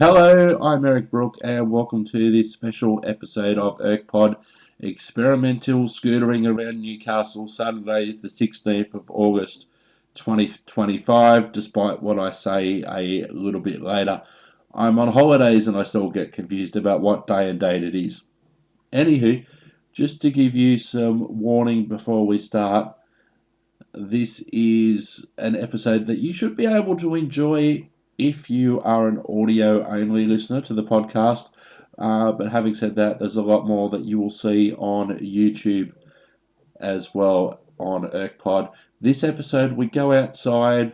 Hello, I'm Eric Brook, and welcome to this special episode of ErkPod Experimental Scootering around Newcastle, Saturday, the 16th of August 2025. Despite what I say a little bit later, I'm on holidays and I still get confused about what day and date it is. Anywho, just to give you some warning before we start, this is an episode that you should be able to enjoy if you are an audio-only listener to the podcast. But having said that, there's a lot more that you will see on YouTube as well on ErkPod. This episode, we go outside.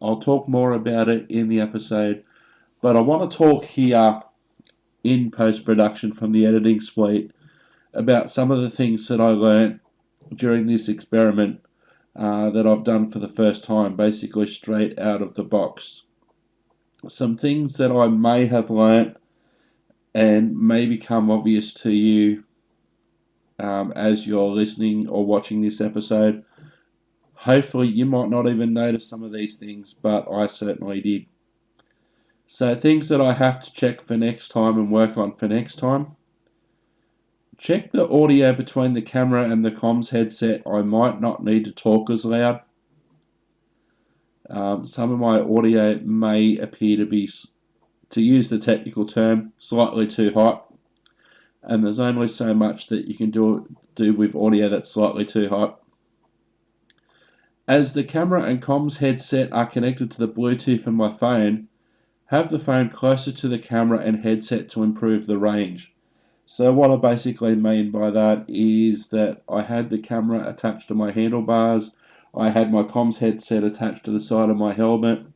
I'll talk more about it in the episode. But I want to talk here in post-production from the editing suite about some of the things that I learnt during this experiment that I've done for the first time, basically straight out of the box. Some things that I may have learnt and may become obvious to you as you're listening or watching this episode. Hopefully you might not even notice some of these things, but I certainly did. So things that I have to check for next time and work on for next time. Check the audio between the camera and the comms headset. I might not need to talk as loud. Some of my audio may appear to be, to use the technical term, slightly too hot. And there's only so much that you can do with audio that's slightly too hot. As the camera and comms headset are connected to the Bluetooth in my phone, have the phone closer to the camera and headset to improve the range. So what I basically mean by that is that I had the camera attached to my handlebars, I had my comms headset attached to the side of my helmet,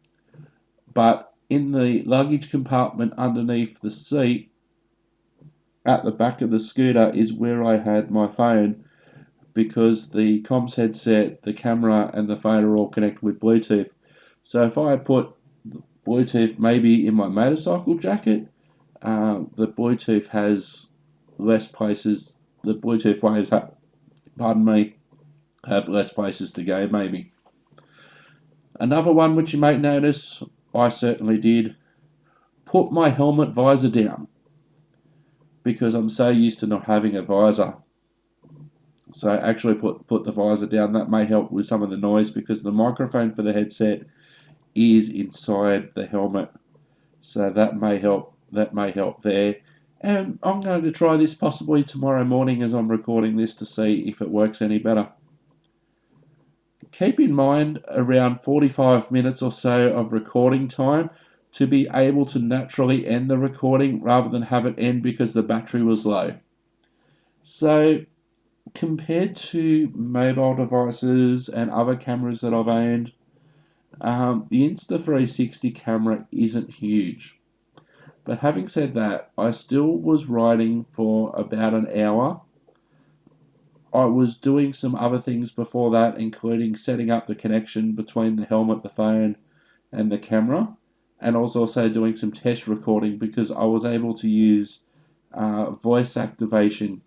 but in the luggage compartment underneath the seat, at the back of the scooter, is where I had my phone, because the comms headset, the camera and the phone are all connected with Bluetooth. So if I had put Bluetooth maybe in my motorcycle jacket, the Bluetooth has less places, the Bluetooth waves have less places to go maybe. Another one which you might notice, I certainly did, put my helmet visor down, because I'm so used to not having a visor. So actually put the visor down. That may help with some of the noise, because the microphone for the headset is inside the helmet. So that may help there. And I'm going to try this possibly tomorrow morning as I'm recording this to see if it works any better. Keep in mind around 45 minutes or so of recording time to be able to naturally end the recording rather than have it end because the battery was low. So compared to mobile devices and other cameras that I've owned, the Insta360 camera isn't huge. But having said that, I still was riding for about an hour. I was doing some other things before that, including setting up the connection between the helmet, the phone, and the camera. And I was also doing some test recording, because I was able to use voice activation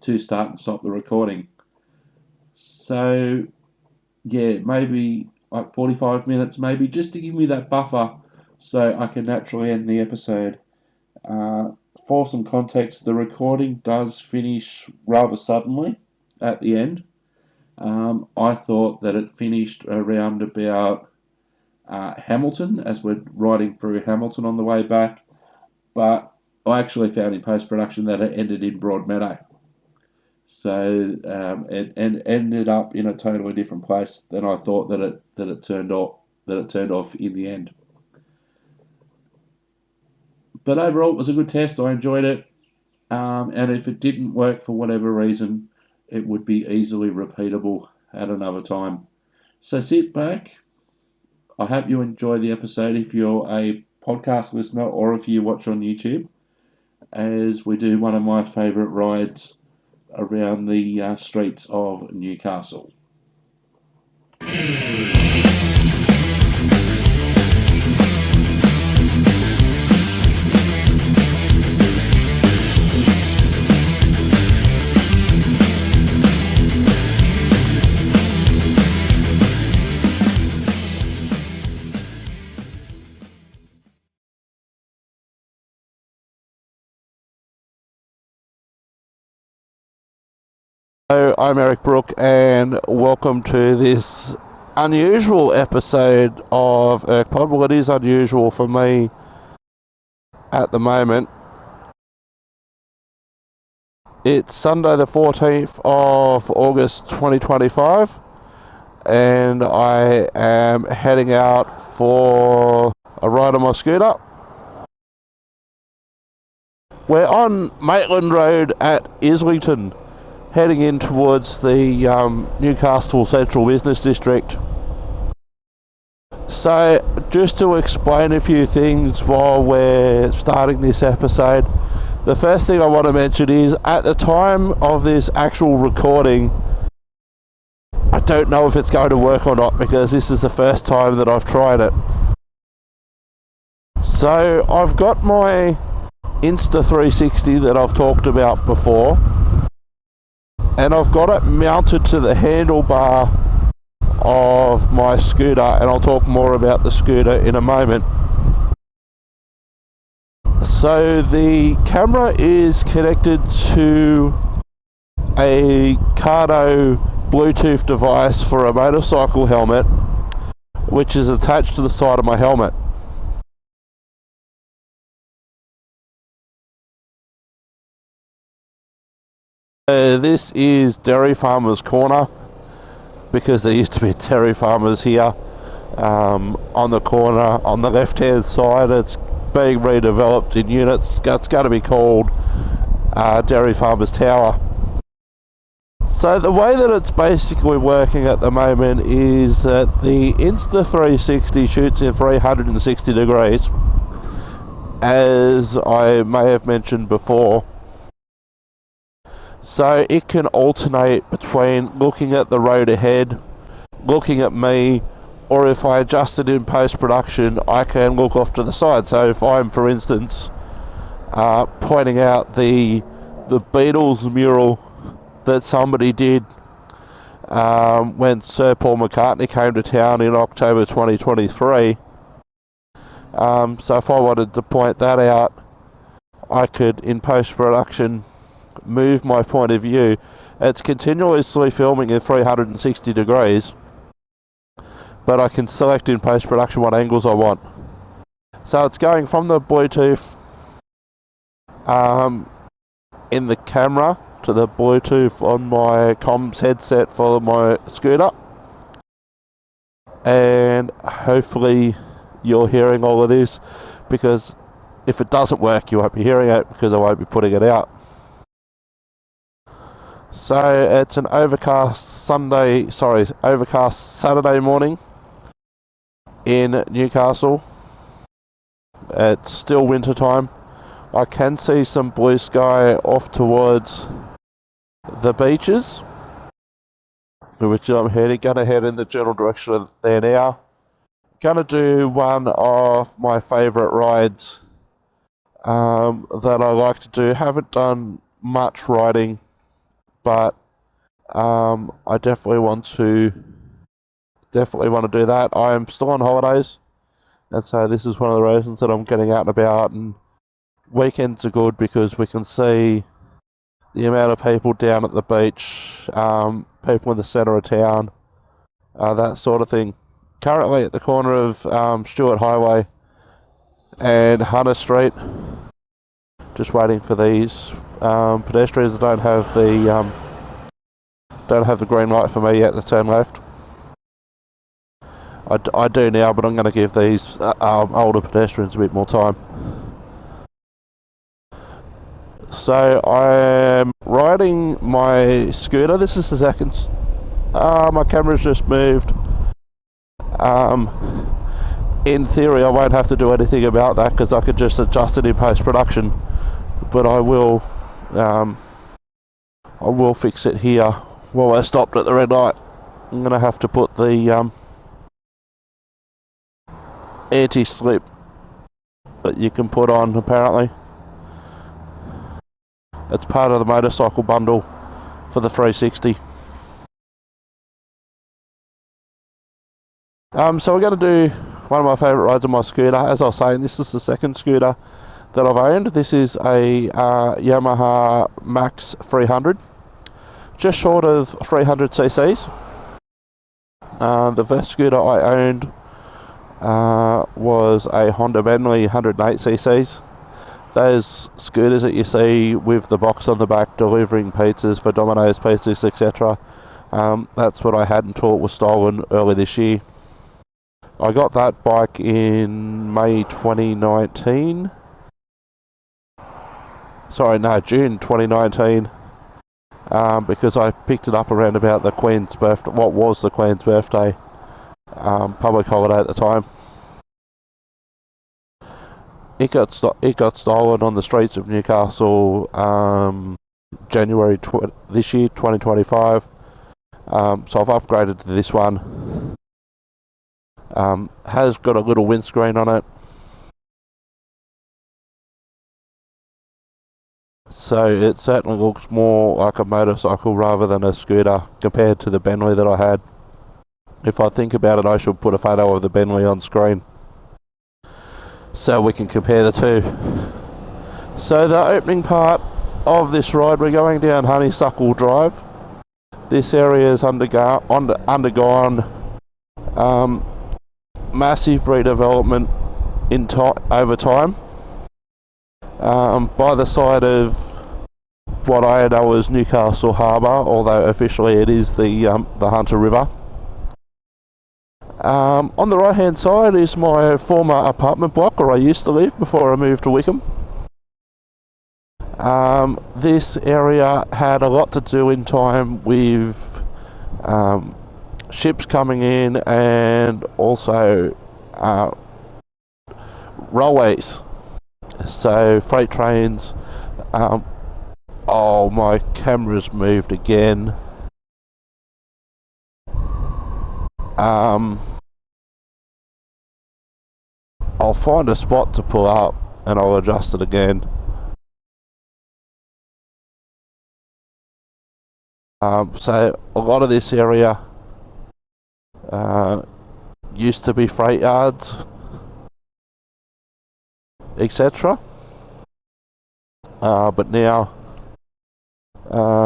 to start and stop the recording. So, yeah, maybe like 45 minutes, maybe, just to give me that buffer so I can naturally end the episode. For some context, the recording does finish rather suddenly at the end. I thought that it finished around about Hamilton, as we're riding through Hamilton on the way back, but I actually found in post-production that it ended in Broadmeadow. So it ended up in a totally different place than I thought that it turned off in the end. But overall, it was a good test. I enjoyed it. And if it didn't work for whatever reason, it would be easily repeatable at another time. So sit back. I hope you enjoy the episode if you're a podcast listener or if you watch on YouTube, as we do one of my favourite rides around the streets of Newcastle. Hello, I'm Eric Brook and welcome to this unusual episode of ErkPod. Well, it is unusual for me at the moment. It's Sunday the 14th of August 2025 and I am heading out for a ride on my scooter. We're on Maitland Road at Islington, heading in towards the Newcastle Central Business District. So, just to explain a few things while we're starting this episode, the first thing I want to mention is, at the time of this actual recording, I don't know if it's going to work or not, because this is the first time that I've tried it. So, I've got my Insta360 that I've talked about before, and I've got it mounted to the handlebar of my scooter, and I'll talk more about the scooter in a moment. So the camera is connected to a Cardo Bluetooth device for a motorcycle helmet, which is attached to the side of my helmet. This is Dairy Farmers Corner, because there used to be dairy farmers here on the corner on the left hand side. It's being redeveloped in units. It's going to be called Dairy Farmers Tower. So the way that it's basically working at the moment is that the Insta360 shoots in 360 degrees, as I may have mentioned before. So it can alternate between looking at the road ahead, looking at me, or if I adjust it in post-production, I can look off to the side. So if I'm, for instance, pointing out the Beatles mural that somebody did when Sir Paul McCartney came to town in October 2023, so if I wanted to point that out, I could, in post-production, move my point of view. It's continuously filming in 360 degrees, but I can select in post-production what angles I want. So it's going from the Bluetooth in the camera to the Bluetooth on my comms headset for my scooter, and hopefully you're hearing all of this, because if it doesn't work you won't be hearing it, because I won't be putting it out. So it's an overcast Saturday morning in Newcastle. It's still winter time. I can see some blue sky off towards the beaches, which I'm gonna head in the general direction of there now. Gonna do one of my favourite rides that I like to do. Haven't done much riding, but I definitely want to do that. I am still on holidays, and so this is one of the reasons that I'm getting out and about. And weekends are good because we can see the amount of people down at the beach, people in the centre of town, that sort of thing. Currently at the corner of Stewart Highway and Hunter Street, just waiting for these pedestrians that don't have the green light for me yet to turn left. I do now, but I'm going to give these older pedestrians a bit more time. So I am riding my scooter. This is the second. My camera's just moved. In theory, I won't have to do anything about that because I could just adjust it in post-production. But I will fix it here while I stopped at the red light. I'm going to have to put the anti-slip that you can put on, apparently. It's part of the motorcycle bundle for the 360. So we're going to do one of my favourite rides on my scooter. As I was saying, this is the second scooter that I've owned. This is a Yamaha Max 300. just short of 300 cc's. The first scooter I owned was a Honda Bentley 108 cc's. Those scooters that you see with the box on the back delivering pizzas for Domino's pizzas, etc. That's what I had until it was stolen early this year. I got that bike in May 2019. Sorry, no, June 2019. Because I picked it up around about the Queen's birthday, what was the Queen's birthday, public holiday at the time. It got stolen on the streets of Newcastle January this year, 2025. So I've upgraded to this one. Has got a little windscreen on it. So it certainly looks more like a motorcycle rather than a scooter compared to the Bentley that I had. If I think about it, I should put a photo of the Bentley on screen so we can compare the two. So the opening part of this ride, we're going down Honeysuckle Drive. This area has undergone massive redevelopment over time. By the side of what I know as Newcastle Harbour, although officially it is the Hunter River. On the right hand side is my former apartment block where I used to live before I moved to Wickham. This area had a lot to do in time with ships coming in and also railways. So freight trains. Oh, my camera's moved again. I'll find a spot to pull up and I'll adjust it again. So a lot of this area used to be freight yards, etc. But now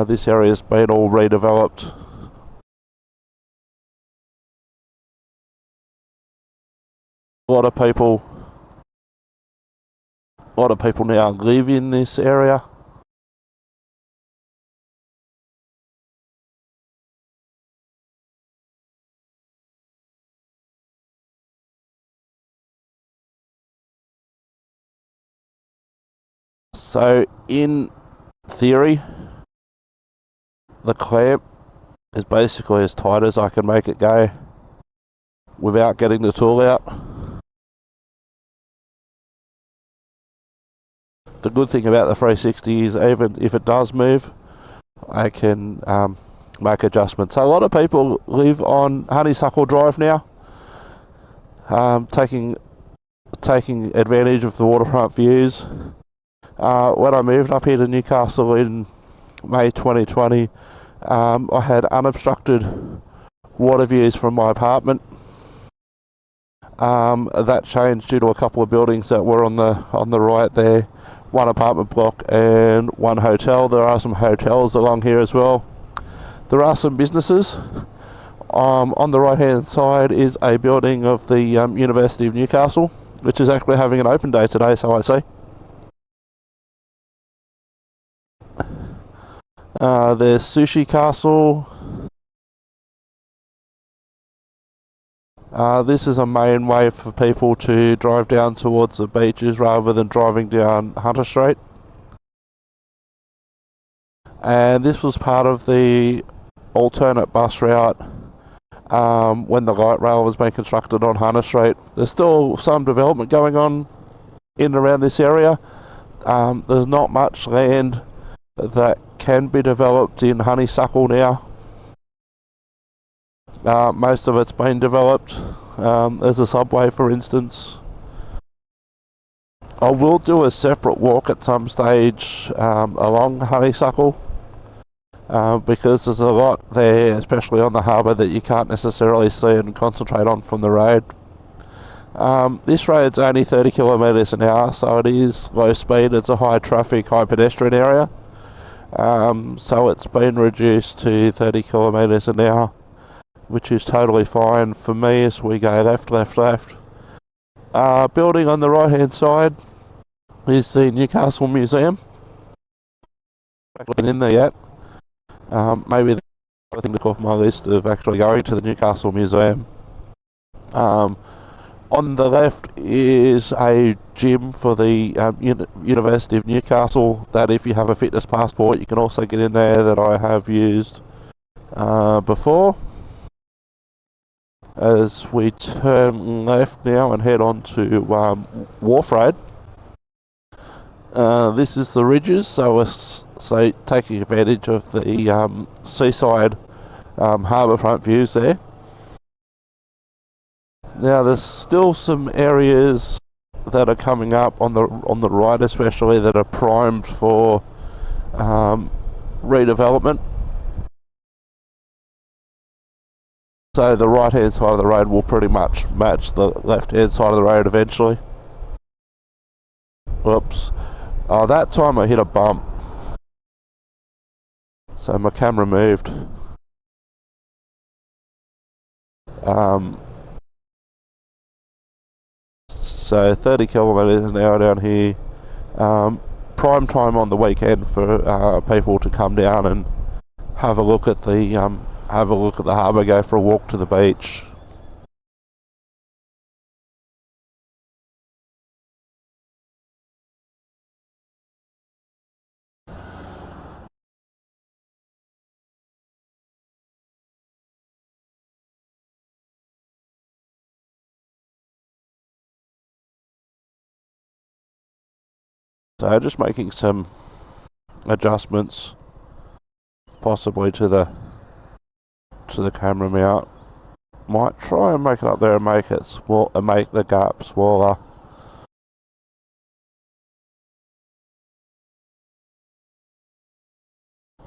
this area's been all redeveloped. A lot of people now live in this area. So in theory, the clamp is basically as tight as I can make it go without getting the tool out. The good thing about the 360 is even if it does move, I can make adjustments. So a lot of people live on Honeysuckle Drive now, taking advantage of the waterfront views. When I moved up here to Newcastle in May 2020, I had unobstructed water views from my apartment. That changed due to a couple of buildings that were on the right there. One apartment block and one hotel. There are some hotels along here as well. There are some businesses. On the right hand side is a building of the University of Newcastle, which is actually having an open day today, so I see. There's Sushi Castle. This is a main way for people to drive down towards the beaches rather than driving down Hunter Street. And this was part of the alternate bus route when the light rail was being constructed on Hunter Street. There's still some development going on in and around this area. There's not much land that can be developed in Honeysuckle now. Most of it's been developed. There's a subway, for instance. I will do a separate walk at some stage along Honeysuckle because there's a lot there, especially on the harbour, that you can't necessarily see and concentrate on from the road. This road's only 30 kilometres an hour, so it is low speed. It's a high traffic, high pedestrian area. So it's been reduced to 30 kilometres an hour, which is totally fine for me as we go left, left, left. Building on the right hand side is the Newcastle Museum. I haven't been in there yet. Maybe the other thing to go off my list of actually going to the Newcastle Museum. On the left is a gym for the University of Newcastle that if you have a fitness passport you can also get in there, that I have used before. As we turn left now and head on to Wharf Road, this is the ridges, so we're taking advantage of the seaside harbourfront views there. Now there's still some areas that are coming up on the right especially that are primed for redevelopment. So the right hand side of the road will pretty much match the left hand side of the road eventually. Whoops. Oh, that time I hit a bump. So my camera moved. So 30 kilometres an hour down here. Prime time on the weekend for people to come down and have a look at the harbour, go for a walk to the beach. So just making some adjustments, possibly to the camera mount. Might try and make it up there and make it small and make the gap smaller.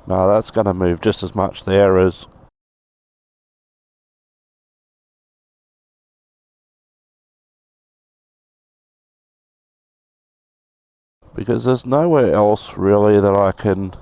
No, that's going to move just as much there as because there's nowhere else really that I can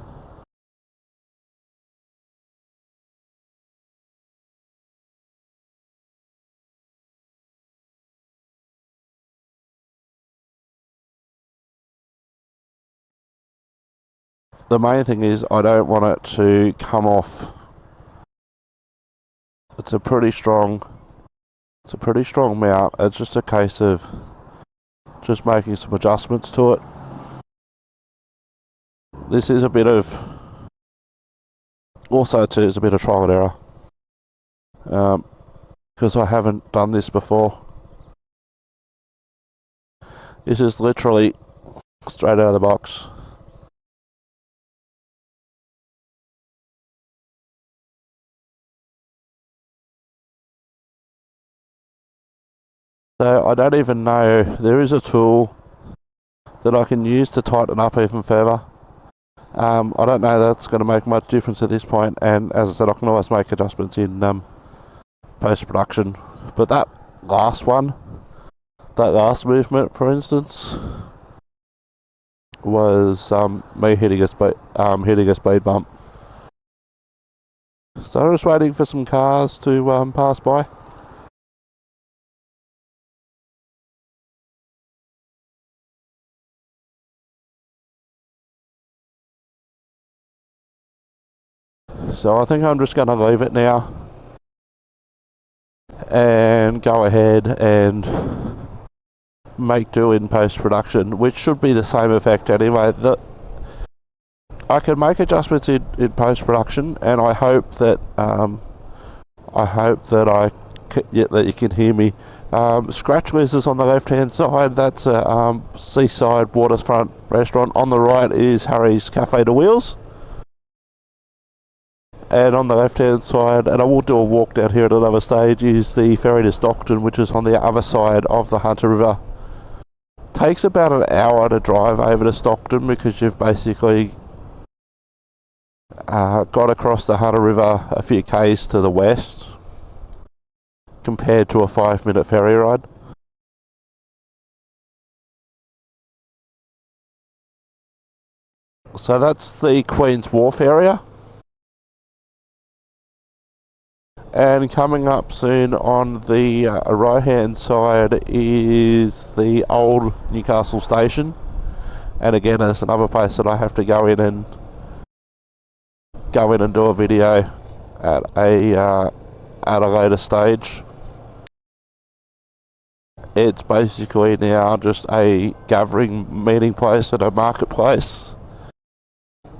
the main thing is I don't want it to come off. It's a pretty strong mount. It's just a case of just making some adjustments to it. This is a bit of also too is a bit of trial and error because I haven't done this before. This is literally straight out of the box. So I don't even know, there is a tool that I can use to tighten up even further. I don't know that's going to make much difference at this point, and as I said, I can always make adjustments in post-production. But that last movement, for instance, was me hitting a speed bump. So I'm just waiting for some cars to pass by. So I think I'm just going to leave it now and go ahead and make do in post-production, which should be the same effect anyway. I can make adjustments in post-production, and I hope that that you can hear me. Scratch Liz is on the left-hand side. That's a seaside waterfront restaurant. On the right is Harry's Cafe de Wheels. And on the left hand side, and I will do a walk down here at another stage, is the ferry to Stockton, which is on the other side of the Hunter River. Takes about an hour to drive over to Stockton because you've basically got across the Hunter River a few k's to the west compared to a 5-minute ferry ride. So that's the Queen's Wharf area. And coming up soon on the right hand side is the old Newcastle station. And again, it's another place that I have to go in and do a video at a later stage. It's basically now just a gathering meeting place at a marketplace,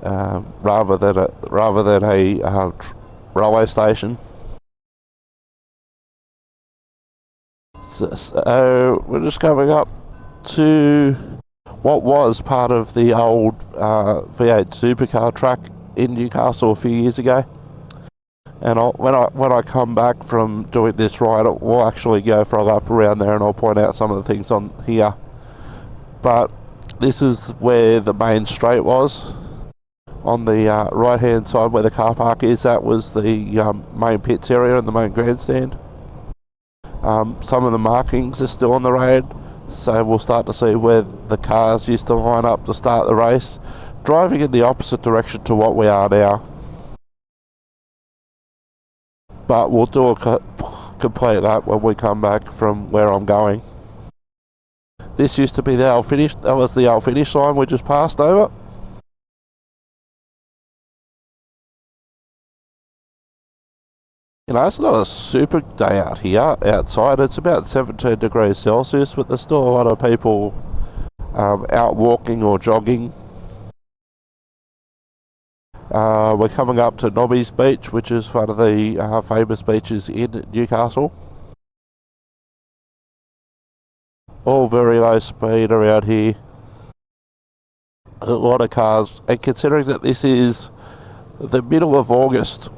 rather than a railway station. So we're just coming up to what was part of the old V8 supercar track in Newcastle a few years ago. And when I come back from doing this ride, we'll actually go for a lap around there and I'll point out some of the things on here. But this is where the main straight was. On the right hand side where the car park is, that was the main pits area and the main grandstand. Some of the markings are still on the road, so we'll start to see where the cars used to line up to start the race, driving in the opposite direction to what we are now. But we'll do a complete lap when we come back from where I'm going. This used to be the old finish. That was the old finish line we just passed over. You know, it's not a super day out here outside. It's about 17 degrees Celsius, but there's still a lot of people out walking or jogging. We're coming up to Nobby's Beach, which is one of the famous beaches in Newcastle. All very low speed around here. A lot of cars, and considering that this is the middle of August,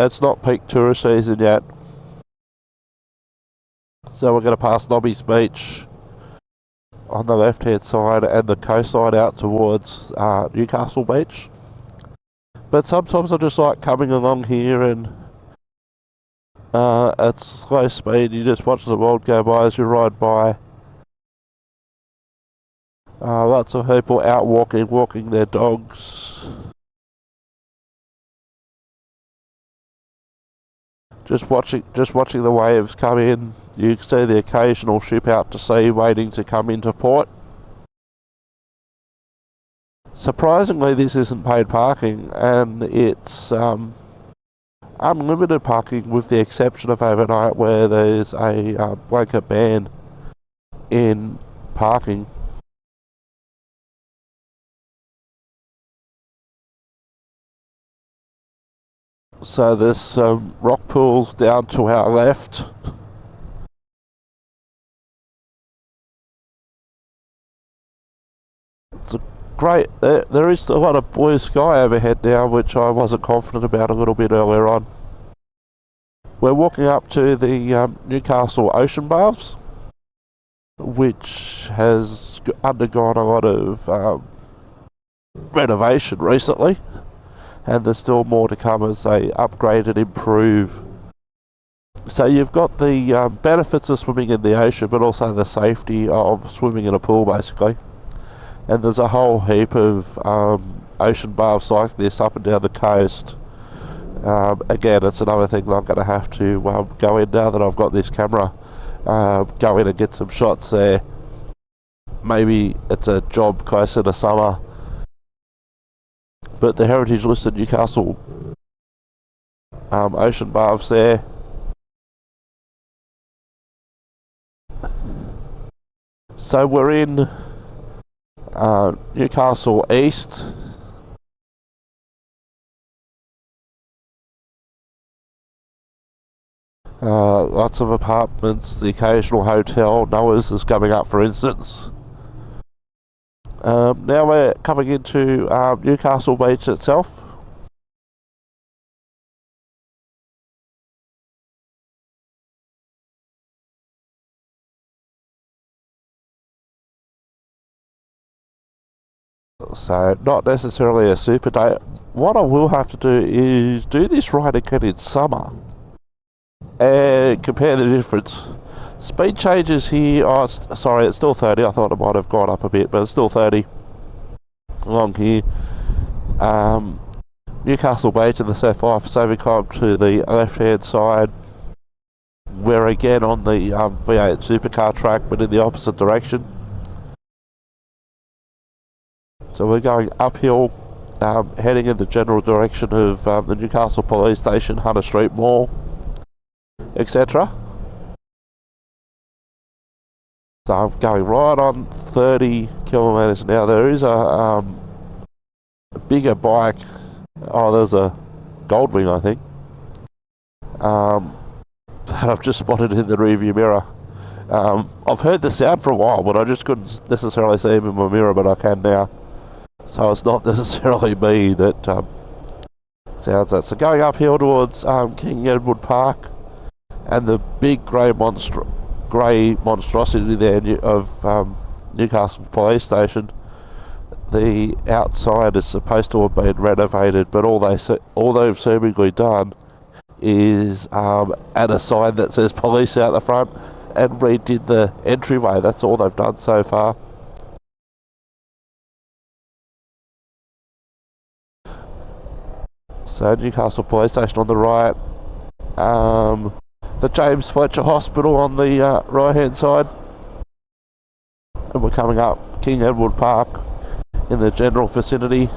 it's not peak tourist season yet. So we're going to pass Nobby's Beach on the left hand side and the coastline out towards Newcastle Beach. But sometimes I just like coming along here and at slow speed you just watch the world go by as you ride by. Lots of people out walking their dogs. Just watching the waves come in. You can see the occasional ship out to sea waiting to come into port. Surprisingly, this isn't paid parking, and it's unlimited parking with the exception of overnight where there's a blanket ban in parking. So there's some rock pools down to our left. It's a great, there is a lot of blue sky overhead now, which I wasn't confident about a little bit earlier on. We're walking up to the Newcastle Ocean Baths, which has undergone a lot of renovation recently. And there's still more to come as they upgrade and improve. So you've got the benefits of swimming in the ocean, but also the safety of swimming in a pool, basically. And there's a whole heap of ocean baths like this up and down the coast. Again, it's another thing that I'm going to have to go in now that I've got this camera. Go in and get some shots there. Maybe it's a job closer to summer. But the heritage listed Newcastle ocean baths there. So we're in Newcastle East. Lots of apartments, the occasional hotel. Noah's is coming up, for instance. Now we're coming into Newcastle Beach itself. So not necessarily a super day. What I will have to do is do this ride again in summer and compare the difference. Speed changes here, oh, sorry, it's still 30. I thought it might have gone up a bit, but it's still 30 along here. Newcastle Beach and the South Saving Club to the left hand side. We're again on the V8 supercar track, but in the opposite direction. So we're going uphill, heading in the general direction of the Newcastle Police Station, Hunter Street Mall, etc. So I'm going right on 30 kilometres an hour. There is a bigger bike. Oh, there's a Goldwing, I think, that I've just spotted in the rearview mirror. I've heard the sound for a while, but I just couldn't necessarily see him in my mirror, but I can now. So it's not necessarily me that sounds that. So going uphill towards King Edward Park, and the big grey monstrosity there of Newcastle Police Station. The outside is supposed to have been renovated, but all they've seemingly done is add a sign that says police out the front and redid the entryway. That's all they've done so far. So Newcastle Police Station on the right, the James Fletcher Hospital on the right hand side, and we're coming up King Edward Park in the general vicinity.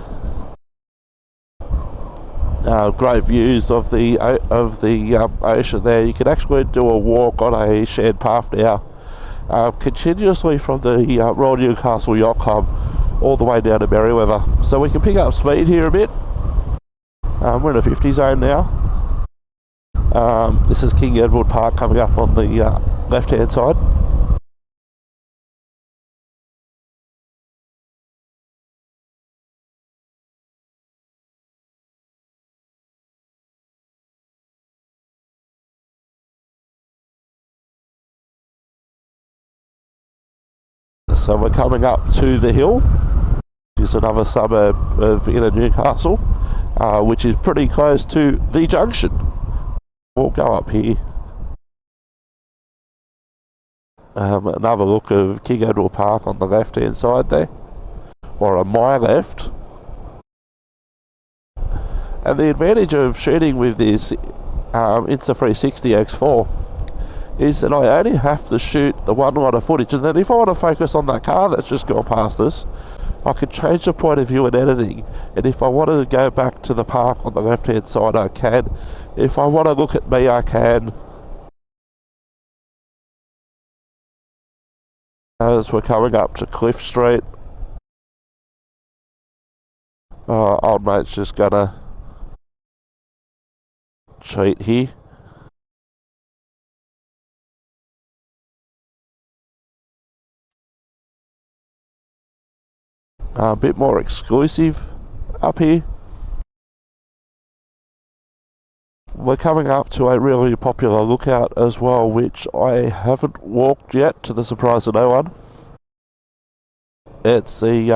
Great views of the ocean there. You can actually do a walk on a shared path now, continuously from the Royal Newcastle Yacht Club all the way down to Merriweather. So we can pick up speed here a bit. We're in a 50 zone now. This is King Edward Park coming up on the left hand side. So we're coming up to the hill, which is another suburb of inner Newcastle, which is pretty close to the junction. We'll go up here. Another look of King Edward Park on the left hand side there, or on my left. And the advantage of shooting with this Insta360 X4 is that I only have to shoot the one line of footage, and then if I want to focus on that car that's just gone past us, I can change the point of view in editing, and if I want to go back to the park on the left hand side I can. If I want to look at me I can. As we're coming up to Cliff Street, old mate's just gonna cheat here. A bit more exclusive up here. We're coming up to a really popular lookout as well, which I haven't walked yet, to the surprise of no one. It's the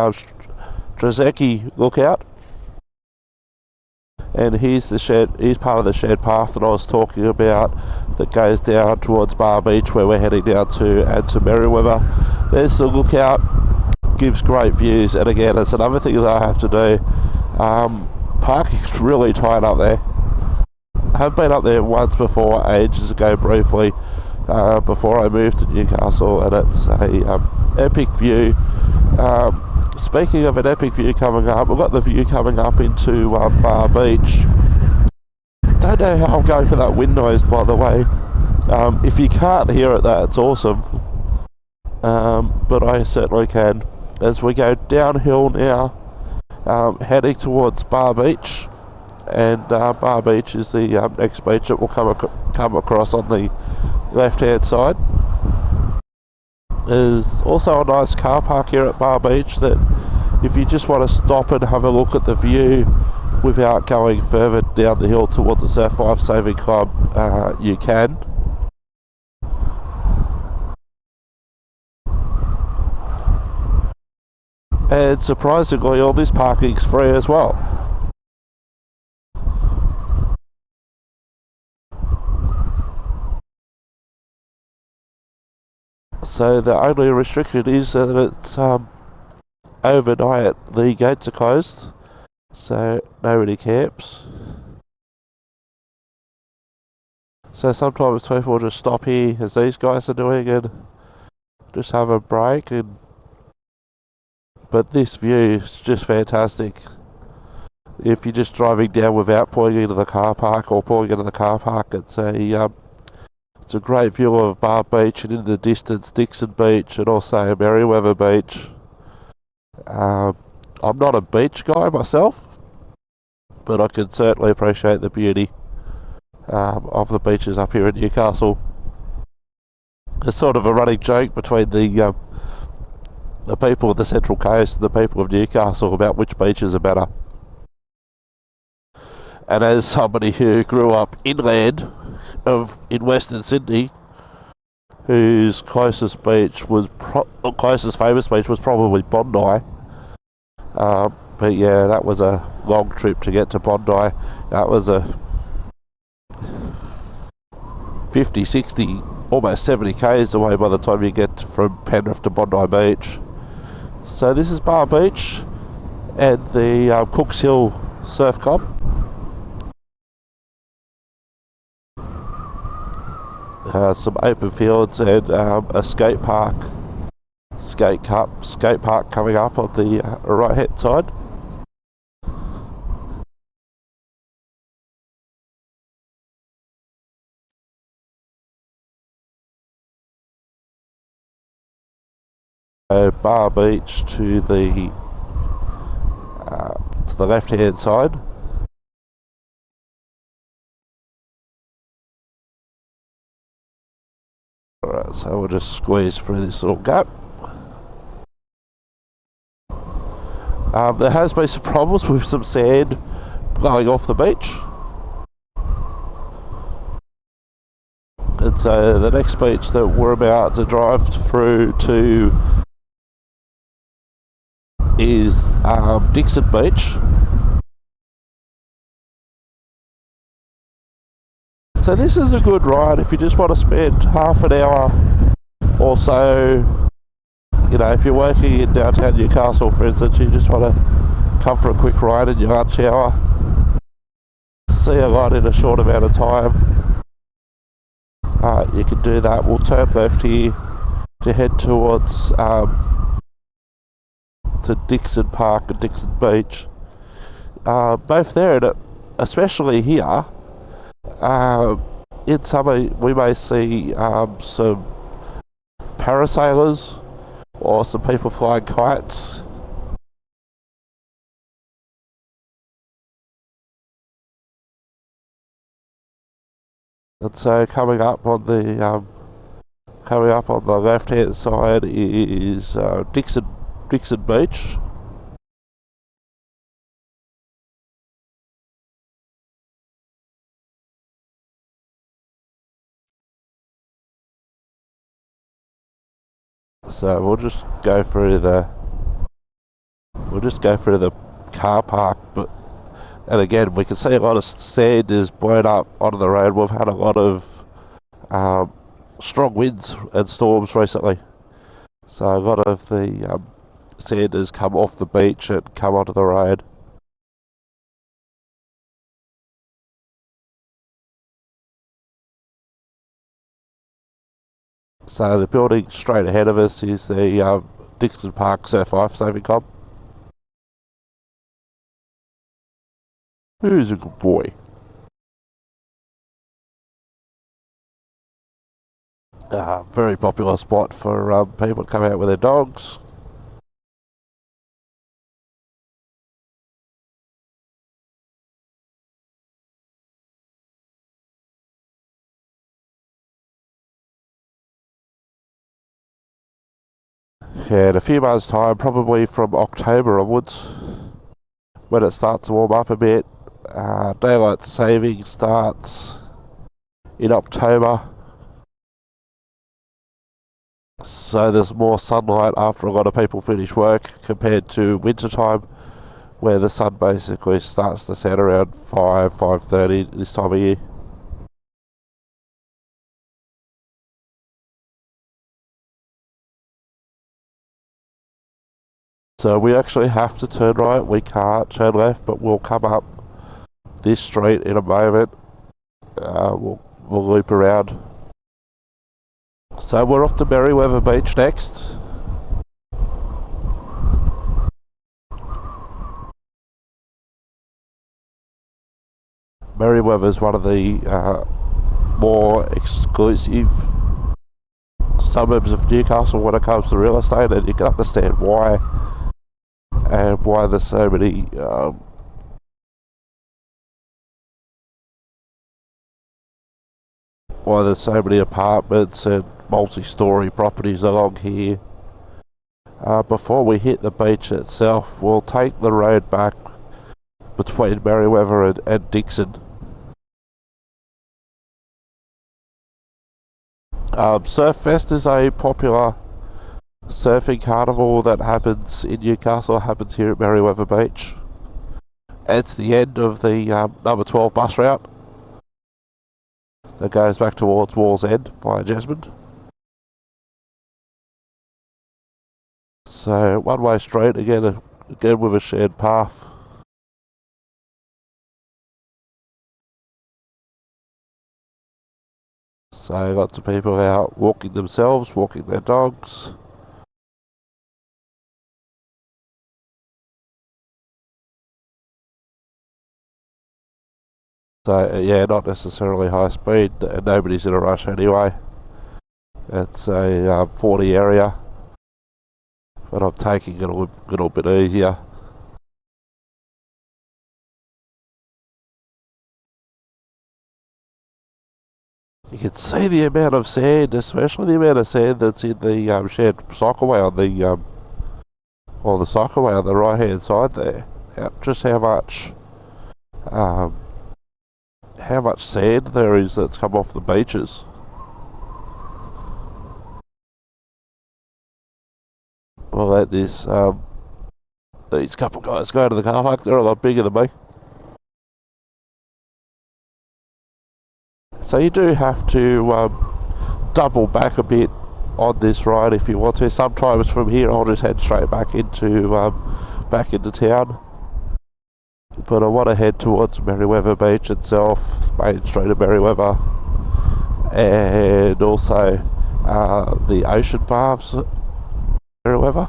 Strzelecki lookout, and here's part of the shared path that I was talking about that goes down towards Bar Beach, where we're heading down to and to Merriweather. There's the lookout. Gives great views, and again it's another thing that I have to do. Parking's really tight up there. I have been up there once before, ages ago, briefly, before I moved to Newcastle, and it's a epic view. Speaking of an epic view coming up, we've got the view coming up into Bar Beach. Don't know how I'm going for that wind noise, by the way. If you can't hear it, that's awesome, but I certainly can. As we go downhill now, heading towards Bar Beach, and Bar Beach is the next beach that we'll come across on the left hand side. There's also a nice car park here at Bar Beach that if you just want to stop and have a look at the view without going further down the hill towards the South Saving Club, you can. And surprisingly, all this parking's free as well. So the only restriction is that it's overnight the gates are closed, so nobody camps. So sometimes people just stop here, as these guys are doing, and just have a break. But this view is just fantastic. If you're just driving down without pulling into the car park or pulling into the car park, it's a great view of Bar Beach, and in the distance Dixon Beach and also Merriweather Beach. I'm not a beach guy myself, but I can certainly appreciate the beauty of the beaches up here in Newcastle. It's sort of a running joke between the people of the Central Coast and the people of Newcastle about which beaches are better. And as somebody who grew up inland in Western Sydney, whose closest famous beach was probably Bondi. But yeah, that was a long trip to get to Bondi. That was a 50, 60, almost 70 k's away by the time you get from Penrith to Bondi Beach. So this is Bar Beach and the Cooks Hill Surf Club. Some open fields and a skate park coming up on the right hand side. Bar Beach to the left hand side. Alright, so we'll just squeeze through this little gap. There has been some problems with some sand blowing off the beach. And so the next beach that we're about to drive through to is Dixon Beach. So this is a good ride if you just want to spend half an hour or so. You know, if you're working in downtown Newcastle, for instance, you just want to come for a quick ride in your lunch hour, see a lot in a short amount of time. You can do that. We'll turn left here to head towards to Dixon Park and Dixon Beach. Both there, and especially here, in summer we may see some parasailers or some people flying kites. And so coming up on the left hand side is Dixon Beach. So we'll just go through the car park, and again we can see a lot of sand is blown up onto the road. We've had a lot of strong winds and storms recently, so a lot of the sand has come off the beach and come onto the road. So the building straight ahead of us is the Dixon Park Surf Life Saving Club. Who's a good boy? Very popular spot for people to come out with their dogs. Yeah, in a few months' time, probably from October onwards, when it starts to warm up a bit, daylight saving starts in October. So there's more sunlight after a lot of people finish work compared to winter time, where the sun basically starts to set around 5:30 this time of year. So we actually have to turn right, we can't turn left, but we'll come up this street in a moment. We'll loop around. So we're off to Merryweather Beach next. Merryweather is one of the more exclusive suburbs of Newcastle when it comes to real estate, and you can understand why, and why there's so many apartments and multi-storey properties along here. Before we hit the beach itself, we'll take the road back between Merryweather and Dixon. Surf is a popular surfing carnival that happens in Newcastle, happens here at Merryweather Beach. It's the end of the number 12 bus route that goes back towards Wall's End via Jesmond. So one way straight again with a shared path. So lots of people out walking themselves, walking their dogs. So yeah, not necessarily high speed, and nobody's in a rush anyway. It's a 40 area, but I'm taking it a little bit easier. You can see the amount of sand, especially the amount of sand that's in the shared cycleway on the cycleway on the right hand side there. Just how much sand there is that's come off the beaches. We'll let these couple guys go to the car park. They're a lot bigger than me. So you do have to double back a bit on this ride if you want to. Sometimes from here I'll just head straight back into town. But I want to head towards Merryweather Beach itself, main street of Merryweather, and also the ocean baths at Merryweather.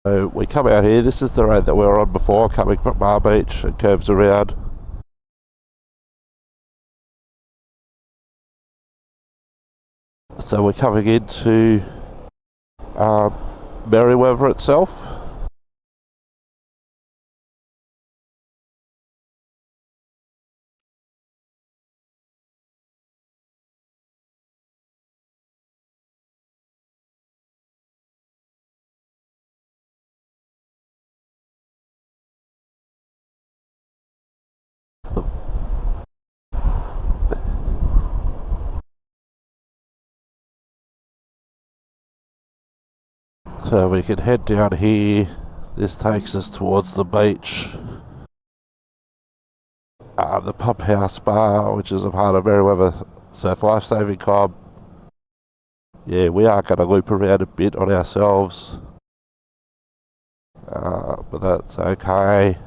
So we come out here, this is the road that we were on before, coming from Mar Beach, and curves around. So we're coming into Merryweather itself. So we can head down here. This takes us towards the beach. The Pump House Bar, which is a part of Merryweather Surf Lifesaving Club. Yeah, we are going to loop around a bit on ourselves. But that's okay.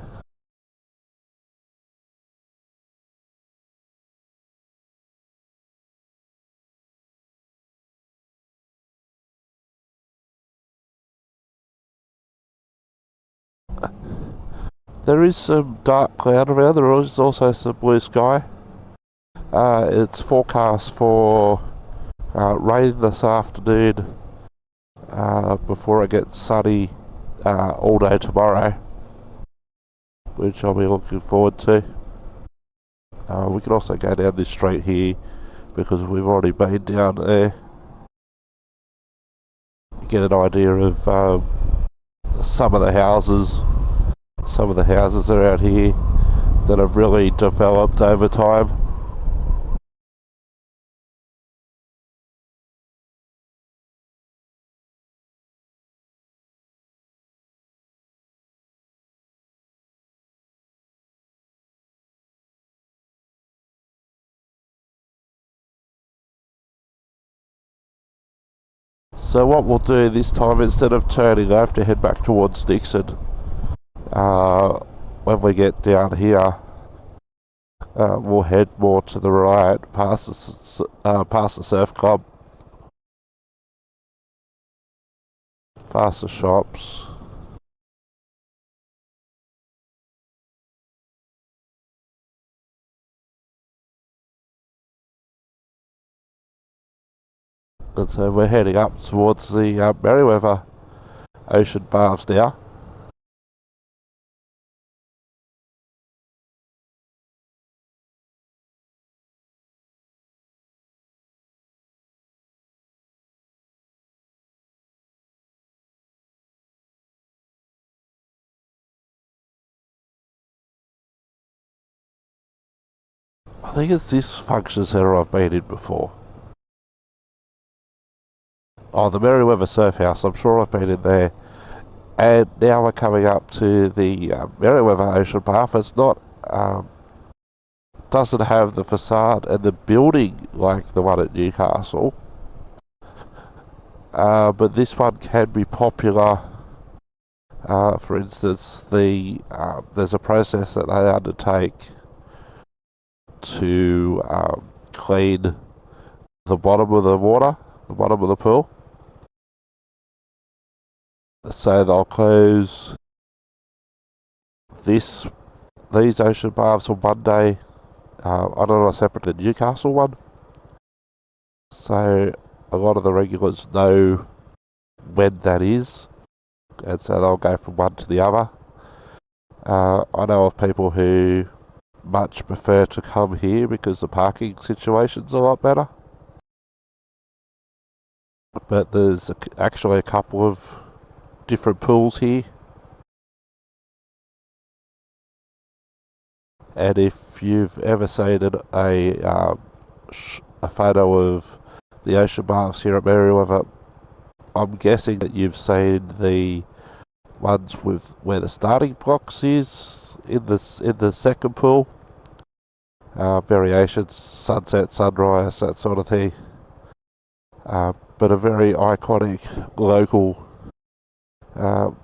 There is some dark cloud around, there is also some blue sky. It's forecast for rain this afternoon before it gets sunny all day tomorrow, which I'll be looking forward to. We can also go down this street here because we've already been down there. You get an idea of some of the houses around here that have really developed over time. So what we'll do this time, instead of turning, I have to head back towards Dixon. When we get down here, we'll head more to the right, past the surf club, past the shops. And so we're heading up towards the Merriweather Ocean Baths now. I think it's this function centre I've been in before. Oh, the Merriweather Surf House, I'm sure I've been in there. And now we're coming up to the Merriweather Ocean Bath. It's not, doesn't have the facade and the building like the one at Newcastle. But this one can be popular. For instance, there's a process that they undertake to clean the bottom of the water, the bottom of the pool. So they'll close these ocean baths on Monday. I don't know, separate the Newcastle one. So a lot of the regulars know when that is, and so they'll go from one to the other. I know of people who much prefer to come here because the parking situation's a lot better. But there's actually a couple of different pools here. And if you've ever seen a photo of the ocean baths here at Merriweather, I'm guessing that you've seen the ones with where the starting blocks is in the second pool. Variations, sunset, sunrise, that sort of thing. But a very iconic local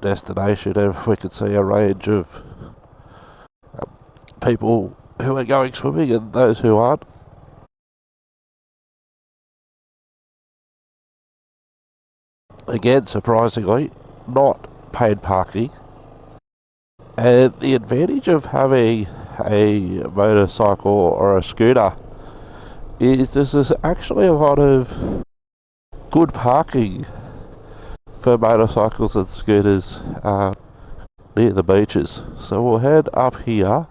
destination, and we could see a range of people who are going swimming and those who aren't. Again, surprisingly, not paid parking. And the advantage of having a motorcycle or a scooter is there's actually a lot of good parking for motorcycles and scooters near the beaches. So we'll head up here.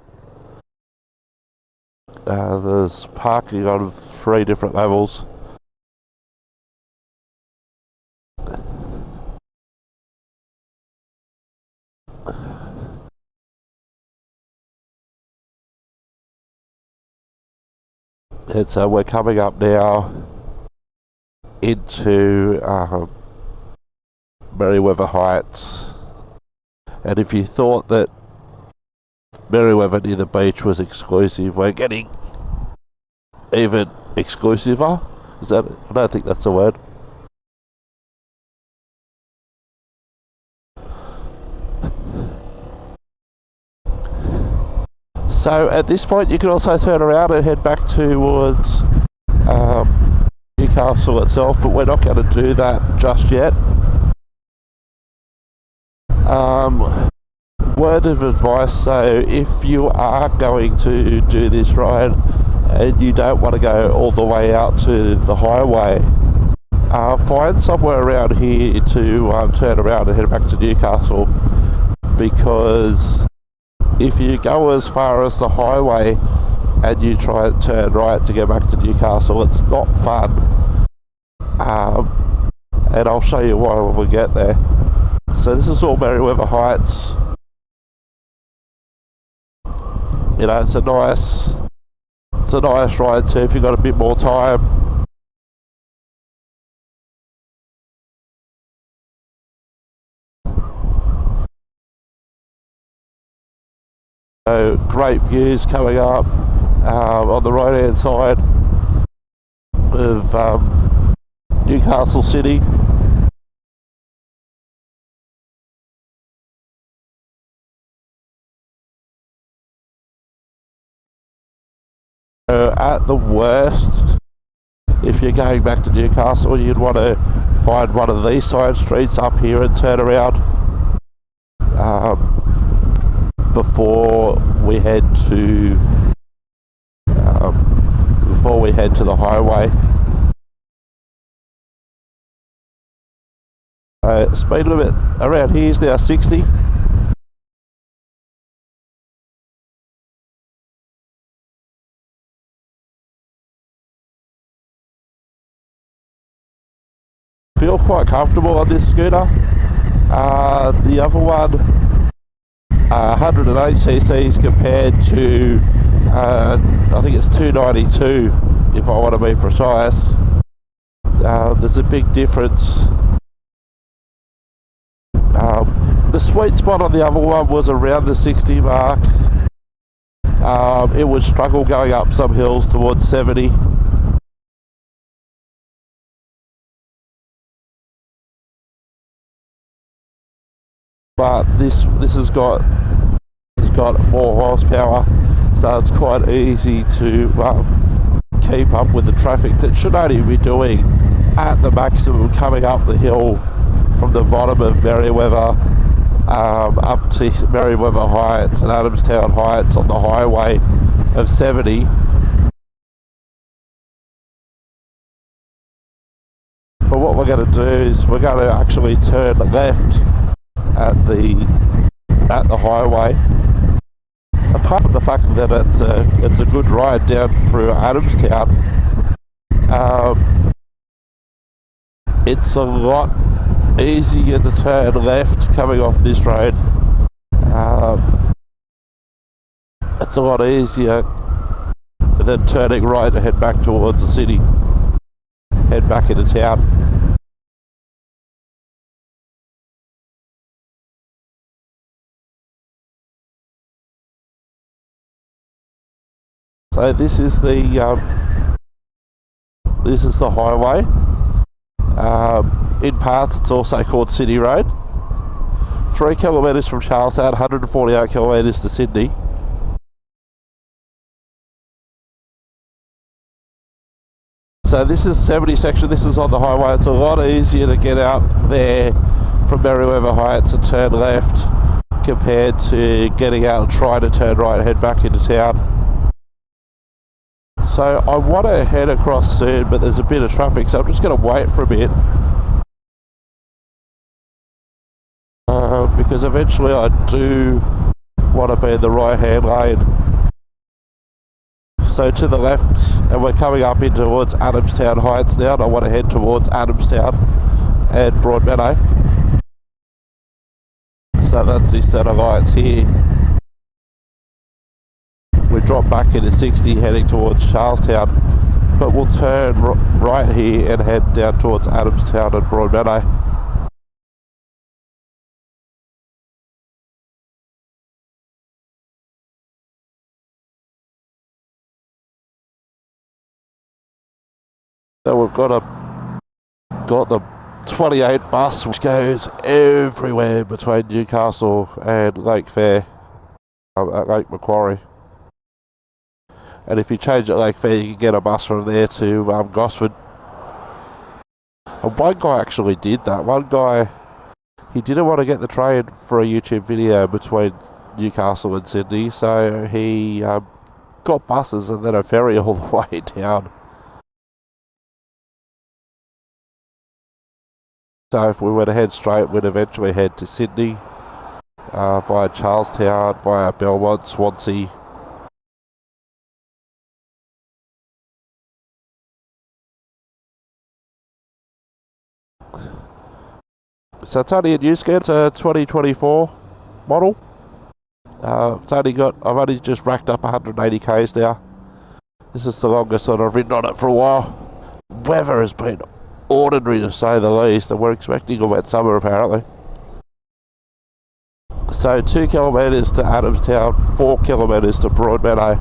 There's parking on 3 different levels. And so we're coming up now into Merriweather Heights. And if you thought that Merriweather near the beach was exclusive, we're getting even exclusiver. Is that? I don't think that's a word. So at this point you can also turn around and head back towards Newcastle itself, but we're not going to do that just yet. Word of advice, so if you are going to do this ride and you don't want to go all the way out to the highway, find somewhere around here to turn around and head back to Newcastle, because if you go as far as the highway and you try and turn right to go back to Newcastle, it's not fun. And I'll show you why when we get there. So this is all Merriweather Heights. You know, it's a nice ride too if you've got a bit more time. So great views coming up on the right hand side of Newcastle City. at the worst, if you're going back to Newcastle, you'd want to find one of these side streets up here and turn around before we head to the highway. Speed limit around here is now 60. Feel quite comfortable on this scooter. The other one, 108 cc's compared to I think it's 292 if I want to be precise. There's a big difference. The sweet spot on the other one was around the 60 mark. It would struggle going up some hills towards 70. But this has got more horsepower, so it's quite easy to keep up with the traffic that should only be doing at the maximum coming up the hill from the bottom of Merriweather up to Merriweather Heights and Adamstown Heights on the highway of 70. But what we're going to do is we're going to actually turn left at the highway. Apart from the fact that it's a good ride down through Adamstown, it's a lot easier to turn left coming off this road. It's a lot easier than turning right to head back towards the city, head back into town. So this is the highway. In parts it's also called City Road. 3 kilometres from Charlestown, 148 kilometres to Sydney. So this is 70 section, this is on the highway. It's a lot easier to get out there from Merriweather Heights and turn left compared to getting out and trying to turn right and head back into town. So I want to head across soon, but there's a bit of traffic, so I'm just going to wait for a bit. Because eventually I do want to be in the right hand lane. So to the left, and we're coming up in towards Adamstown Heights now, and I want to head towards Adamstown and Broadmeadow. So that's this set of lights here. We drop back into 60 heading towards Charlestown, but we'll turn right here and head down towards Adamstown and Broadmeadow. So we've got the 28 bus which goes everywhere between Newcastle and Lake Fair at Lake Macquarie. And if you change at Lake Fair, you can get a bus from there to Gosford. And one guy actually did that. One guy, he didn't want to get the train for a YouTube video between Newcastle and Sydney, so he got buses and then a ferry all the way down. So if we were to head straight, we'd eventually head to Sydney via Charlestown, via Belmont, Swansea. So it's only a new scooter, it's a 2024 model. I've only just racked up 180 k's now. This is the longest that I've ridden on it for a while. Weather has been ordinary to say the least, and we're expecting a wet summer apparently. So 2 kilometres to Adamstown, 4 kilometres to Broadmeadow.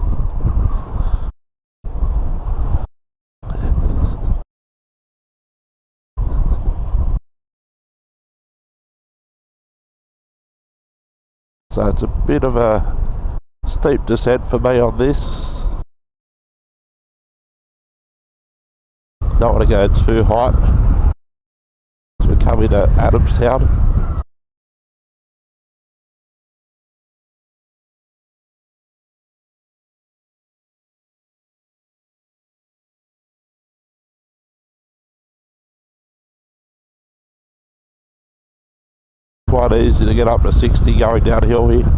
So it's a bit of a steep descent for me on this. Don't want to go too hot. So we come into Adamstown. Quite easy to get up to 60 going downhill here.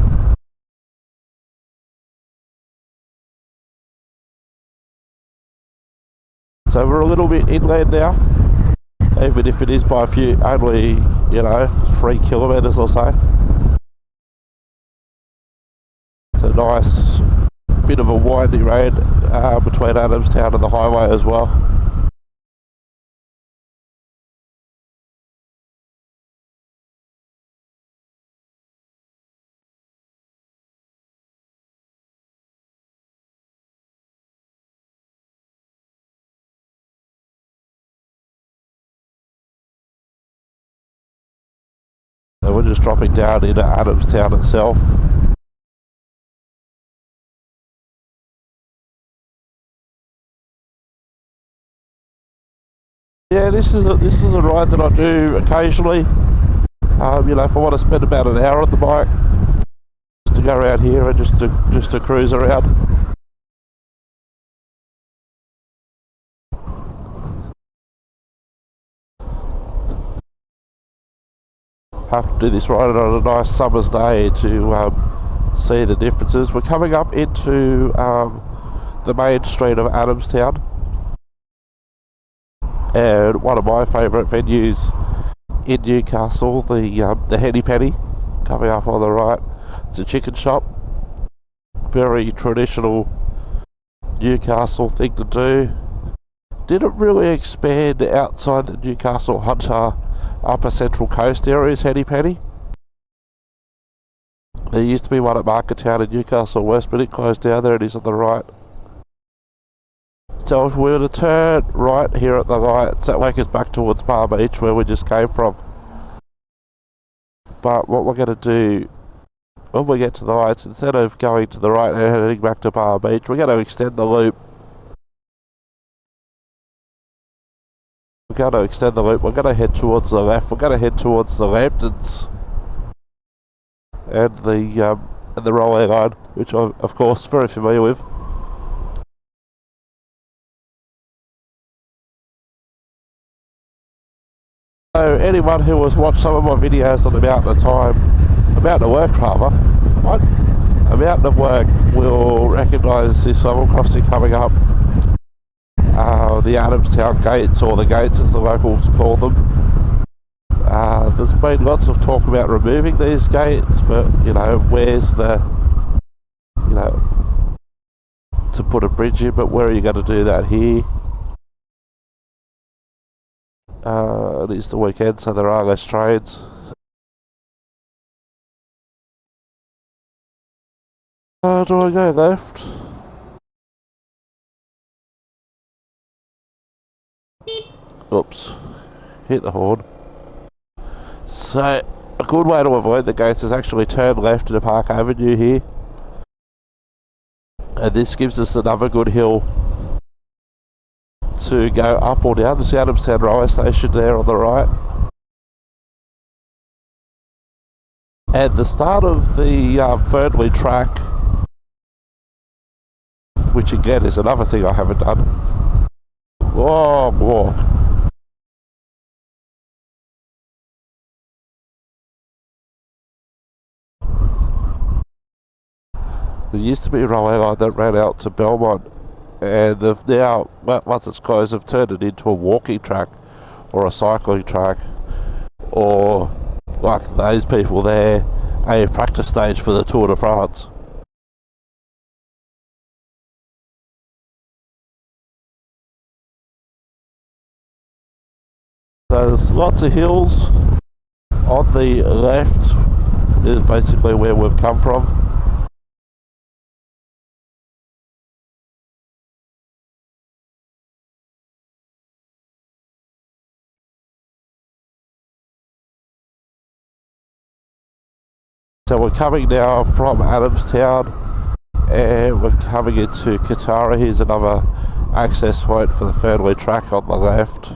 So we're a little bit inland now, even if it is by a few, only, 3 kilometres or so. It's a nice bit of a windy road between Adamstown and the highway as well. So we're just dropping down into Adamstown itself. Yeah, this is a ride that I do occasionally. If I want to spend about an hour on the bike, just to go around here and just to cruise around. Have to do this ride on a nice summer's day to see the differences. We're coming up into the main street of Adamstown, and one of my favourite venues in Newcastle, the Henny Penny, coming up on the right. It's a chicken shop, very traditional Newcastle thing to do. Didn't really expand outside the Newcastle Hunter upper central coast areas, Henny Penny. There used to be one at Marketown in Newcastle West, but it closed down. There it is on the right. So if we were to turn right here at the lights, that takes us back towards Bar Beach where we just came from. But what we're going to do when we get to the lights, instead of going to the right and heading back to Bar Beach, we're going to extend the loop. We're going to extend the loop. We're going to head towards the left. We're going to head towards the Lambtons and the Rolling Line, which I'm of course very familiar with. So anyone who has watched some of my videos on the Mountain of Work will recognise this level crossing coming up. The Adamstown gates, or the gates as the locals call them. There's been lots of talk about removing these gates, but where's the, to put a bridge in, but where are you going to do that here? It is the weekend, so there are less trains. Do I go left? Oops, hit the horn. So, a good way to avoid the gates is actually turn left into Park Avenue here. And this gives us another good hill to go up or down. There's the Adamstown railway station there on the right. And the start of the Fernley track, which again is another thing I haven't done. Long walk. There used to be a railway line that ran out to Belmont, and they've now, once it's closed, they've turned it into a walking track or a cycling track, or like those people there, a practice stage for the Tour de France. So there's lots of hills. On the left is basically where we've come from. So we're coming now from Adamstown and we're coming into Katara. Here's another access point for the Fernley track on the left.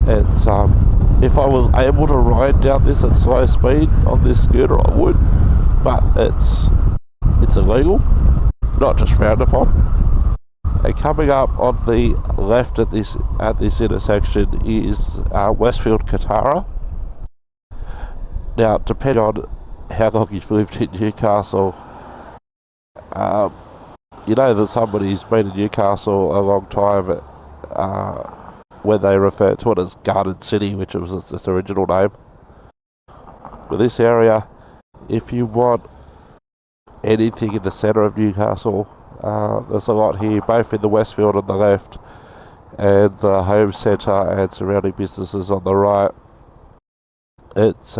It's if I was able to ride down this at slow speed on this scooter, I would, but it's illegal, not just frowned upon. And coming up on the left at this intersection is Westfield Katara. Now, depending on how long you've lived in Newcastle, you know that somebody's been in Newcastle a long time when they refer to it as Garden City, which was its original name. But this area, if you want anything in the centre of Newcastle, there's a lot here, both in the Westfield on the left and the home centre and surrounding businesses on the right. It's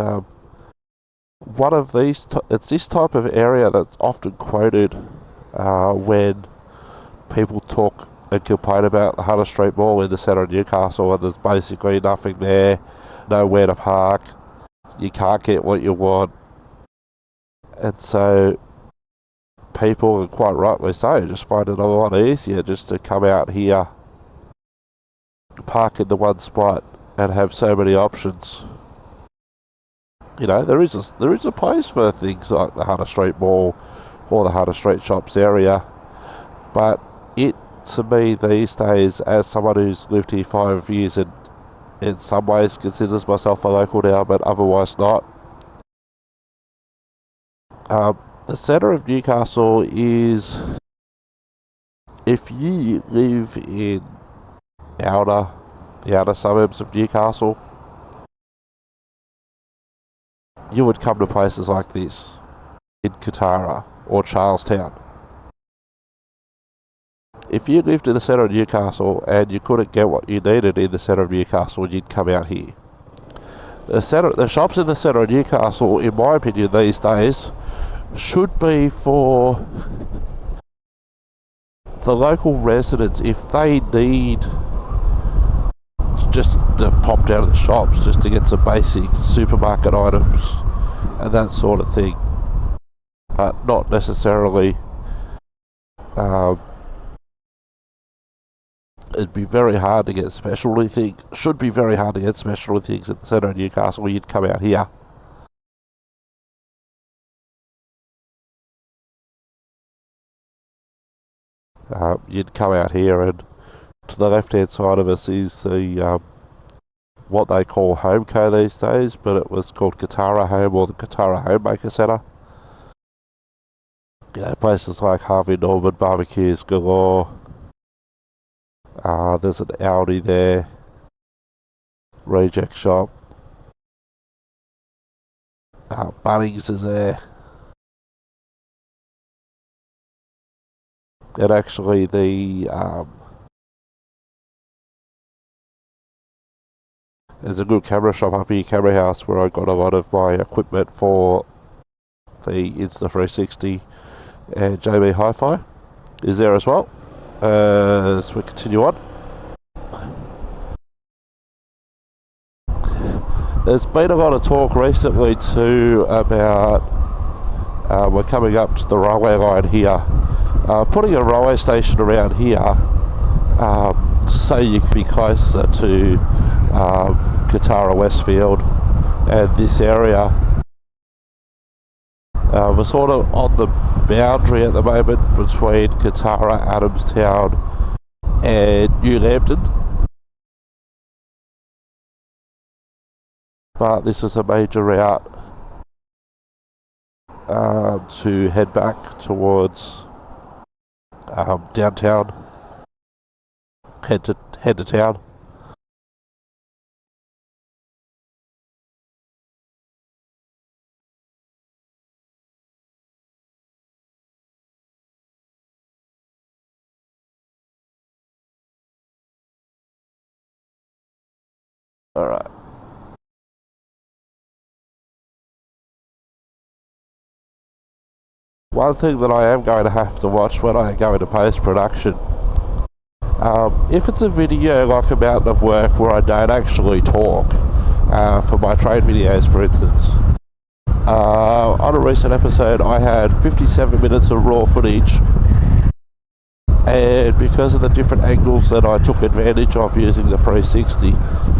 one of these. It's this type of area that's often quoted when people talk and complain about the Hunter Street Mall in the centre of Newcastle, and there's basically nothing there, nowhere to park, you can't get what you want, and so people, and quite rightly so, just find it a lot easier just to come out here, park in the one spot, and have so many options. You know, there is a place for things like the Hunter Street Mall or the Hunter Street Shops area, but it, to me these days, as someone who's lived here 5 years and in some ways considers myself a local now, but otherwise not, the centre of Newcastle is, if you live in the outer suburbs of Newcastle, you would come to places like this in Katara or Charlestown. If you lived in the centre of Newcastle and you couldn't get what you needed in the centre of Newcastle, you'd come out here. The shops in the centre of Newcastle, in my opinion these days, should be for the local residents if they need just to pop down to the shops just to get some basic supermarket items and that sort of thing, but not necessarily. It'd be very hard to get specialty things. Should be very hard to get specialty things at the centre of Newcastle. You'd come out here. You'd come out here, and to the left-hand side of us is the what they call Homeco these days, but it was called Katara Home or the Katara Homemaker Centre. You know, places like Harvey Norman, barbecues galore. There's an Audi there, reject shop. Bunnings is there. And actually there's a good camera shop up here, Camera House, where I got a lot of my equipment for the Insta360 and JB Hi-Fi is there as well. So we continue on. There's been a lot of talk recently too about we're coming up to the railway line here, putting a railway station around here so you can be closer to Katara Westfield and this area. We're sort of on the boundary at the moment between Katara, Adamstown and New Lambton, but this is a major route to head back towards downtown, head to town. Alright. One thing that I am going to have to watch when I go into post-production, if it's a video like a mountain of work where I don't actually talk, for my trade videos for instance, on a recent episode I had 57 minutes of raw footage, and because of the different angles that I took advantage of using the 360,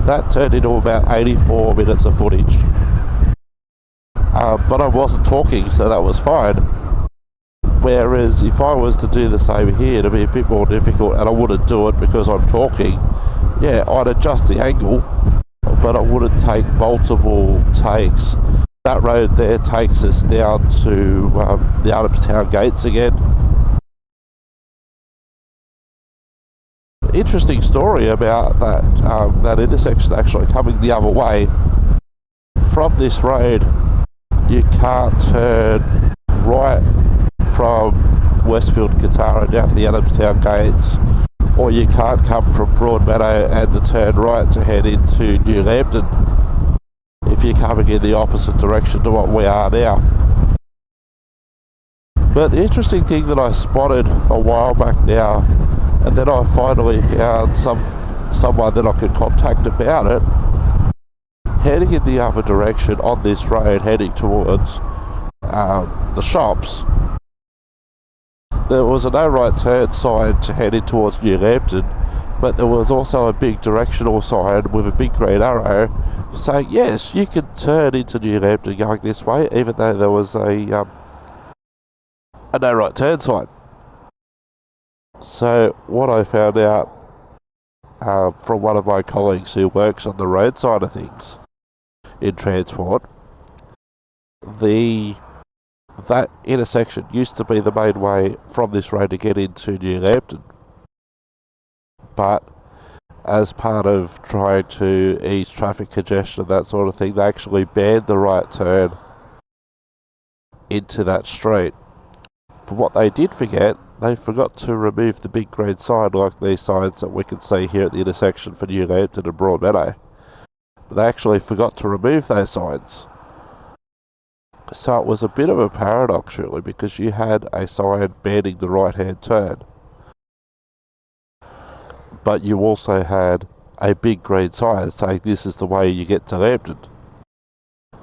that turned into about 84 minutes of footage. But I wasn't talking, so that was fine. Whereas if I was to do the same here, it'd be a bit more difficult, and I wouldn't do it because I'm talking. Yeah, I'd adjust the angle, but I wouldn't take multiple takes. That road there takes us down to the Adamstown gates again. Interesting story about that intersection actually coming the other way. From this road, you can't turn right from Westfield Katara down to the Adamstown gates, or you can't come from Broadmeadow and to turn right to head into New Lambton if you're coming in the opposite direction to what we are now. But the interesting thing that I spotted a while back now, and then I finally found someone that I could contact about it, heading in the other direction on this road, heading towards the shops, there was a no right turn sign to head in towards New Lambton, but there was also a big directional sign with a big green arrow saying, yes, you can turn into New Lambton going this way, even though there was a no right turn sign. So what I found out from one of my colleagues who works on the road side of things in transport, that intersection used to be the main way from this road to get into New Lambton. But as part of trying to ease traffic congestion and that sort of thing, they actually banned the right turn into that street. But what they did forget, they forgot to remove the big green sign like these signs that we can see here at the intersection for New Lambton and Broadmeadow. But they actually forgot to remove those signs. So it was a bit of a paradox really, because you had a sign banning the right hand turn, but you also had a big green sign saying this is the way you get to Lambton.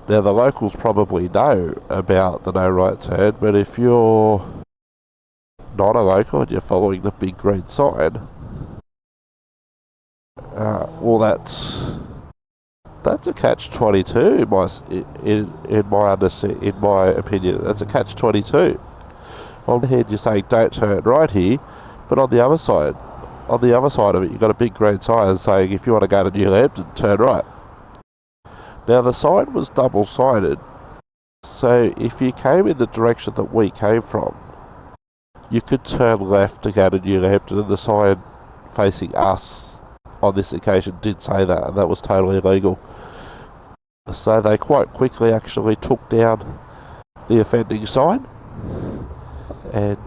Now the locals probably know about the no right turn, but if you're not a local and you're following the big green sign, well that's a catch-22 in my opinion. That's a catch-22. On the head you're saying don't turn right here, but on the other side of it you've got a big green sign saying if you want to go to New Lambton, turn right. Now the sign was double-sided, so if you came in the direction that we came from, you could turn left to go to New Lambton, and the sign facing us on this occasion did say that, and that was totally illegal. So they quite quickly actually took down the offending sign, and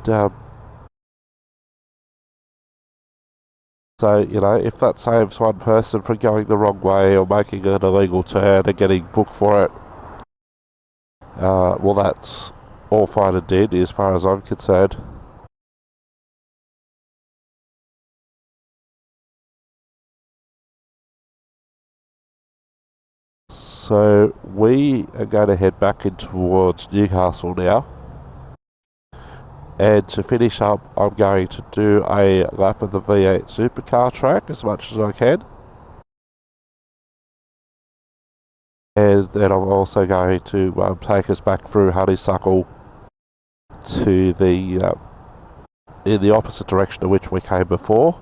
so, you know, if that saves one person from going the wrong way or making an illegal turn and getting booked for it, well, that's all fine and dandy as far as I'm concerned. So we are going to head back in towards Newcastle now, and to finish up I'm going to do a lap of the V8 supercar track as much as I can, and then I'm also going to take us back through Honeysuckle to in the opposite direction to which we came before.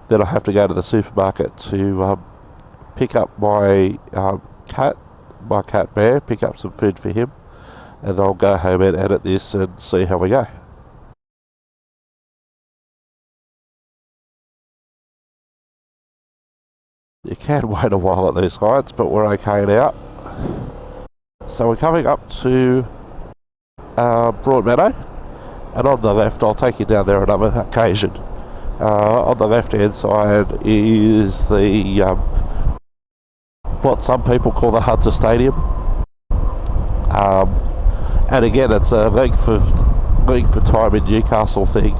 Then I have to go to the supermarket to pick up my cat Bear, pick up some food for him, and I'll go home and edit this and see how we go. You can wait a while at these lights, but we're okay now. So we're coming up to Broadmeadow, and on the left, I'll take you down there on another occasion. On the left hand side is the what some people call the Hunter Stadium, and again it's a length for time in Newcastle thing.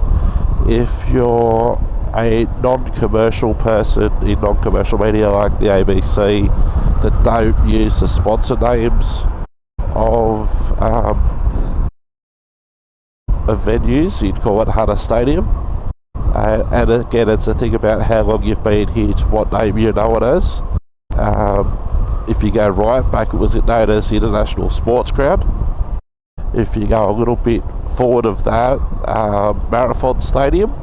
If you're a non-commercial person in non-commercial media like the ABC that don't use the sponsor names of of venues. You'd call it Hunter Stadium. And again, it's a thing about how long you've been here to what name you know it as. If you go right back, it was known as the International Sports Ground. If you go a little bit forward of that, Marathon Stadium.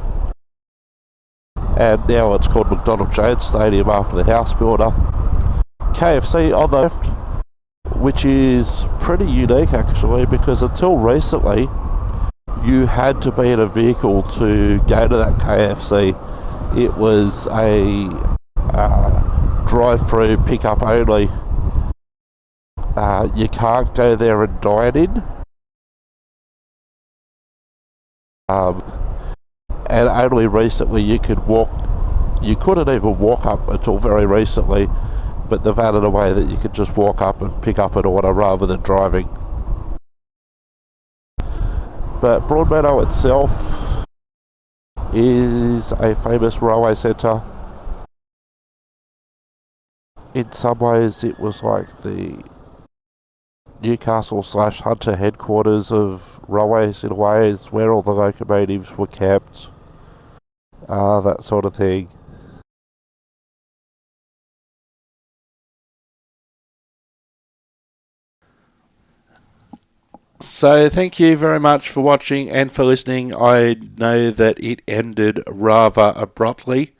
And now it's called McDonald Jones Stadium after the house builder. KFC on the left, which is pretty unique actually, because until recently you had to be in a vehicle to go to that KFC. It was a drive-through, pick-up only. You can't go there and dine in. And only recently you couldn't even walk up until very recently, but they've added a way that you could just walk up and pick up an order rather than driving. But Broadmeadow itself is a famous railway centre. In some ways it was like the Newcastle / Hunter headquarters of railways in a way, is where all the locomotives were kept, that sort of thing. So thank you very much for watching and for listening. I know that it ended rather abruptly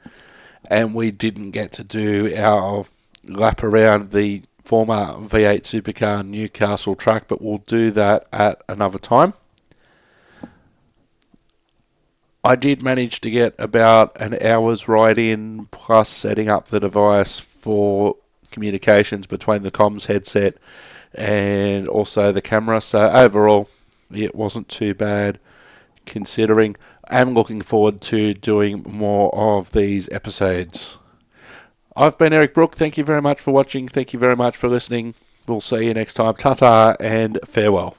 and we didn't get to do our lap around the former V8 supercar Newcastle track, but we'll do that at another time. I did manage to get about an hour's ride in, plus setting up the device for communications between the comms headset and also the camera. So overall, it wasn't too bad considering. I'm looking forward to doing more of these episodes. I've been Eric Brook. Thank you very much for watching. Thank you very much for listening. We'll see you next time. Ta-ta and farewell.